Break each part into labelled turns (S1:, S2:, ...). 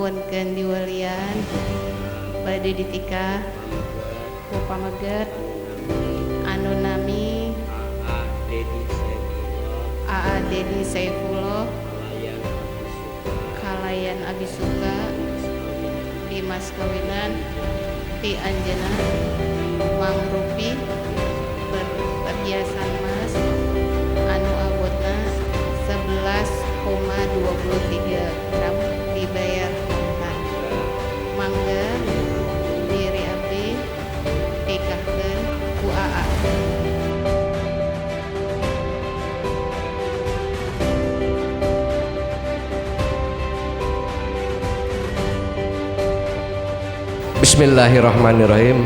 S1: nuhunkeun diweulian bade ditikah ku pameget anu nami Aa Dedi Saifullah kalayan Abisuka di mas kawinan ti anjeunna mangrupi perhiasan emas anu abotna 11,23 gram dibayar kontan. Mangga diri abdi nikahkeun ku Aa.
S2: Bismillahirrahmanirrahim.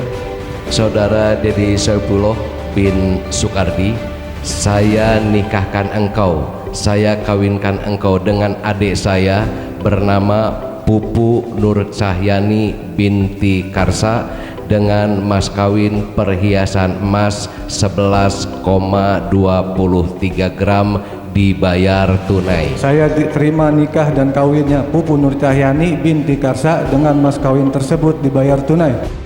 S2: Saudara Dedi Saifullah bin Sukardi, saya nikahkan engkau, saya kawinkan engkau dengan adik saya bernama Pupu Nur Cahyani binti Karsa dengan mas kawin perhiasan emas 11,23 gram dibayar tunai.
S3: Saya diterima nikah dan kawinnya Pupu Nur Cahyani binti Karsa dengan mas kawin tersebut dibayar tunai.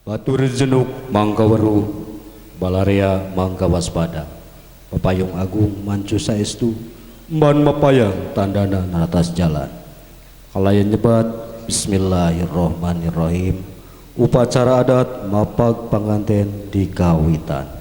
S4: Batur jenuk mangka weruh, balarea mangka waspada. Pepayung agung mancu saestu, ban mapayang tandana naratas jalan. Kalayan nyebat Bismillahirrohmanirrohim. Upacara adat mapag panganten dikawitan.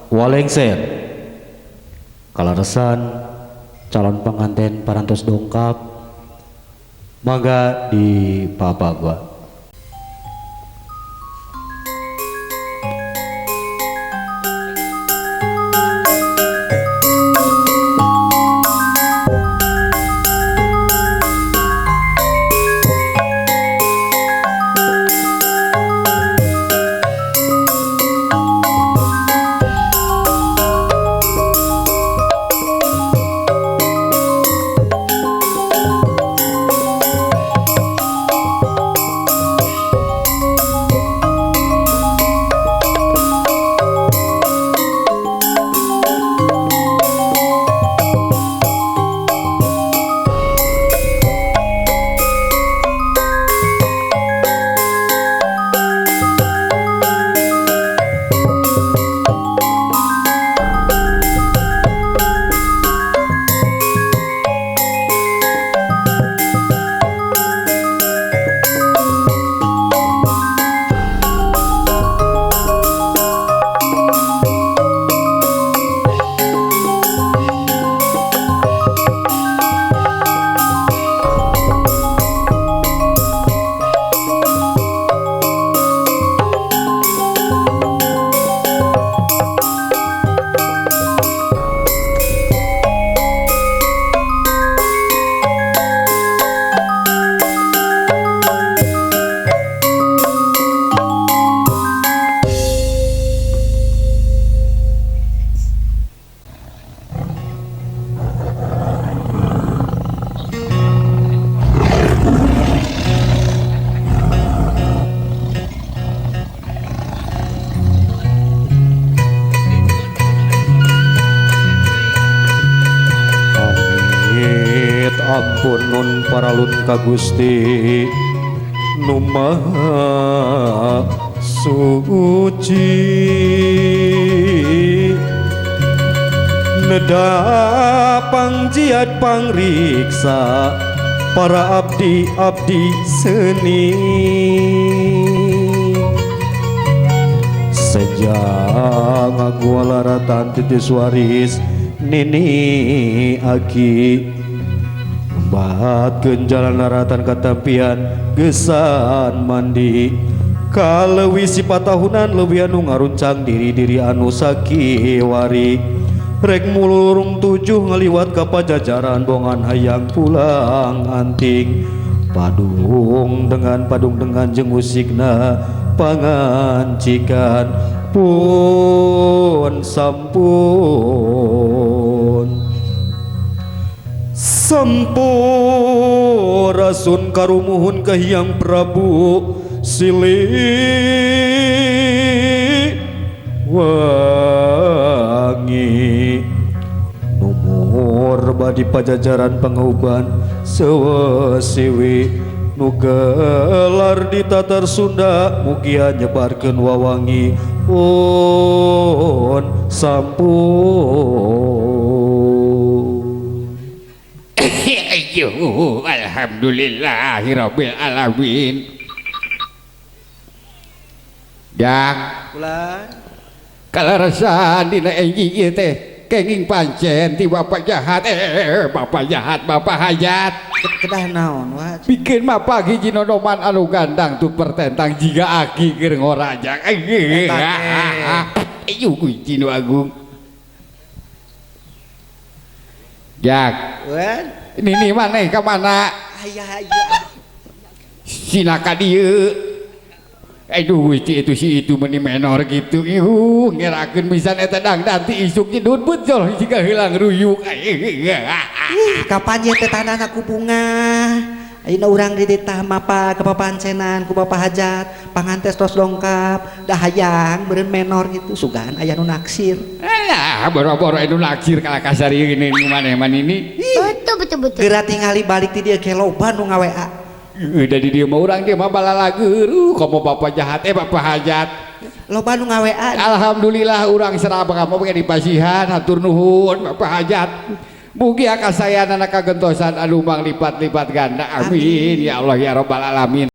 S4: Walengser kalaresan calon pengantin parantos dongkap mangga di papagwa. Ampun nun paralun ka Gusti nu Maha Suci, neda pangjiat pangriksa para abdi-abdi seni. Sejak ngagualaratan titis waris nini aki batkeun jalan naratan katampian gesan mandi kalewi sipatahunan leuwih anu ngaruncang diri-diri anu sakiwari rek mulurung tujuh ngaliwat ka pajajaran bongan hayang pulang anting padung dengan jeung musikna pangancikan pun sampun sampurasun karumuhun ka Hyang Prabu Siliwangi numur badi pajajaran pangauban sewesiwi nu gelar di tatar Sunda mugia nyebarkeun wawangi pun sampun.
S5: Yuh, alhamdulillahirabbil alamin. Jak
S6: Ulah.
S5: kalarasan dina enji ieu teh kenging pancen ti bapak jahat bapak jahat bapak hajat
S6: Kedah naon wa?
S5: bikin mapa hiji nodoman anu gandang tuh pertentang jiga aki keur ngorajak ayo hiji nu agung Jak
S6: Wan.
S5: ini maneh ka mana
S6: Aya.
S5: sina ka dieu aduh itu si itu meni menor gitu ngerakeun misan eta dangdang ti isuk jedut betul jika hilang ruyuk
S6: Kapan ye teh tanana ku bunga? Ayeuna urang di tah mapa kepapancenan ku bapak hajat, pangantes tos dongkap, dah hayang beureun menor gitu sugan aya nu naksir.
S5: alah boro-boro anu naksir kala kasari ini maneh man ini
S7: Betul.
S6: Geura tingali balik ti dieu ke loba nu ngaWA.
S5: udah di dia mah urang dia mah balalageuru komo bapak jahat bapak hajat
S6: Loba nu ngaWA.
S5: alhamdulillah urang serabang apa ge dipasihan hatur nuhun bapak hajat mugi akasayanana kagentosan anu mang lipat-lipat ganda amin ya Allah ya rabbal alamin.